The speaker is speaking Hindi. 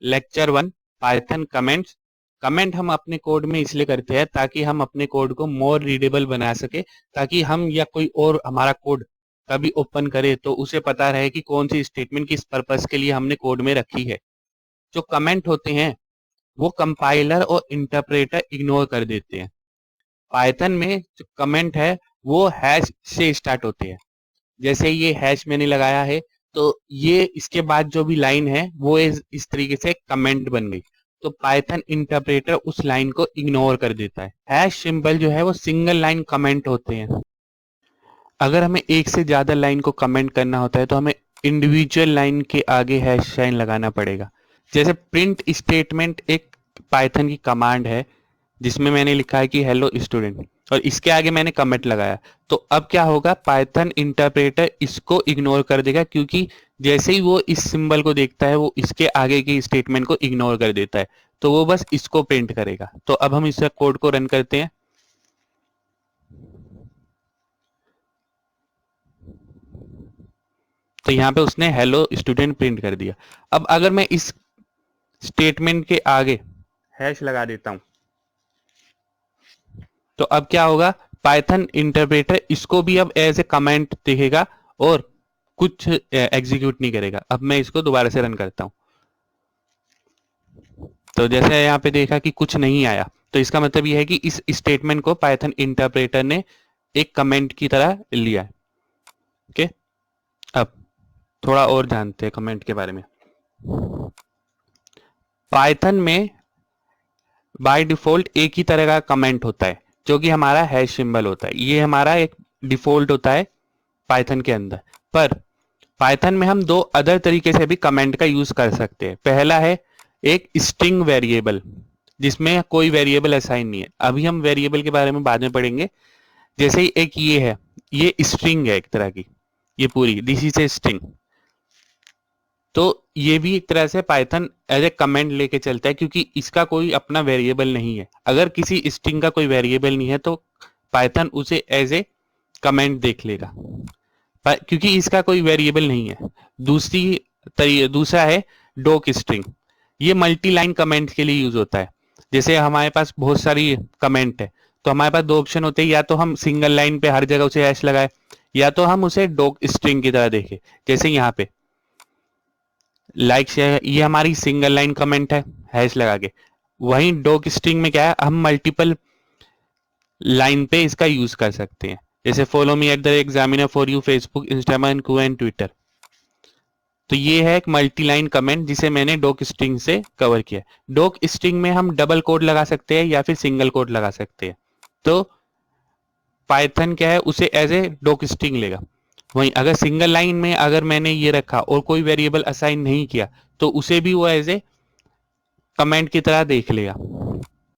Lecture 1 Python comments. कमेंट हम अपने कोड में इसलिए करते हैं ताकि हम अपने कोड को मोर रीडेबल बना सके, ताकि हम या कोई और हमारा कोड कभी ओपन करे तो उसे पता रहे कि कौन सी स्टेटमेंट किस पर्पस के लिए हमने कोड में रखी है। जो कमेंट होते हैं वो कंपाइलर और इंटरप्रेटर इग्नोर कर देते हैं। पाइथन में जो कमेंट है वो हैश से स्टार्ट होते हैं। जैसे ये हैश मैंने लगाया है तो ये इसके बाद जो भी लाइन है वो इस तरीके से कमेंट बन गई, तो पाइथन इंटरप्रेटर उस लाइन को इग्नोर कर देता है। हैश सिंबल जो है वो सिंगल लाइन कमेंट होते हैं। अगर हमें एक से ज्यादा लाइन को कमेंट करना होता है तो हमें इंडिविजुअल लाइन के आगे हैश साइन लगाना पड़ेगा। जैसे प्रिंट स्टेटमेंट एक पाइथन की कमांड है जिसमें मैंने लिखा है कि हेलो स्टूडेंट, और इसके आगे मैंने कमेंट लगाया, तो अब क्या होगा, पाइथन इंटरप्रेटर इसको इग्नोर कर देगा, क्योंकि जैसे ही वो इस सिंबल को देखता है वो इसके आगे की स्टेटमेंट को इग्नोर कर देता है, तो वो बस इसको प्रिंट करेगा। तो अब हम इस कोड को रन करते हैं। तो यहाँ पे उसने हेलो स्टूडेंट प्रिंट कर दिया। अब अगर मैं इस स्टेटमेंट के आगे हैश लगा देता हूं तो अब क्या होगा, पाइथन इंटरप्रेटर इसको भी अब एज ए कमेंट देखेगा और कुछ एग्जीक्यूट नहीं करेगा। अब मैं इसको दोबारा से रन करता हूं तो जैसे यहाँ पे देखा कि कुछ नहीं आया, तो इसका मतलब यह है कि इस स्टेटमेंट को पाइथन इंटरप्रेटर ने एक कमेंट की तरह लिया है। ओके, अब थोड़ा और जानते हैं कमेंट के बारे में। पाइथन में बाय डिफॉल्ट एक ही तरह का कमेंट होता है जो कि हमारा हैश सिंबल होता है। ये हमारा एक डिफॉल्ट होता है पाइथन के अंदर। पर पाइथन में हम दो अदर तरीके से भी कमेंट का यूज कर सकते हैं। पहला है एक स्ट्रिंग वेरिएबल जिसमें कोई वेरिएबल असाइन नहीं है। अभी हम वेरिएबल के बारे में बाद में पढ़ेंगे। जैसे ही एक ये है, ये स्ट्रिंग है एक तरह की, ये पूरी दिस इज ए स्ट्रिंग। तो ये भी एक तरह से पाइथन एज ए कमेंट लेके चलता है क्योंकि इसका कोई अपना वेरिएबल नहीं है। अगर किसी स्ट्रिंग का कोई वेरिएबल नहीं है तो पाइथन उसे एज ए कमेंट देख लेगा क्योंकि इसका कोई वेरिएबल नहीं है। दूसरा है डॉक स्ट्रिंग। ये मल्टी लाइन कमेंट के लिए यूज होता है। जैसे हमारे पास बहुत सारी कमेंट है तो हमारे पास दो ऑप्शन होते हैं, या तो हम सिंगल लाइन पे हर जगह उसे हैश लगाए, या तो हम उसे डॉक स्ट्रिंग की तरह देखें। जैसे यहाँ पे लाइक शेयर, ये हमारी सिंगल लाइन कमेंट है हैश लगा के। वहीं डॉक स्ट्रिंग में क्या है, हम मल्टीपल लाइन पे इसका यूज कर सकते हैं। जैसे follow me at the examiner for you Facebook Instagram Q and Twitter. तो ये है एक मल्टी लाइन कमेंट जिसे मैंने डॉक स्ट्रिंग से कवर किया। डॉक स्ट्रिंग में हम डबल कोड लगा सकते हैं या फिर सिंगल कोड लगा सकते हैं। तो पाइथन क्या है, उसे एज ए डॉक स्ट्रिंग लेगा। वहीं अगर सिंगल लाइन में अगर मैंने ये रखा और कोई वेरिएबल असाइन नहीं किया तो उसे भी वो एज ए कमेंट की तरह देख लेगा।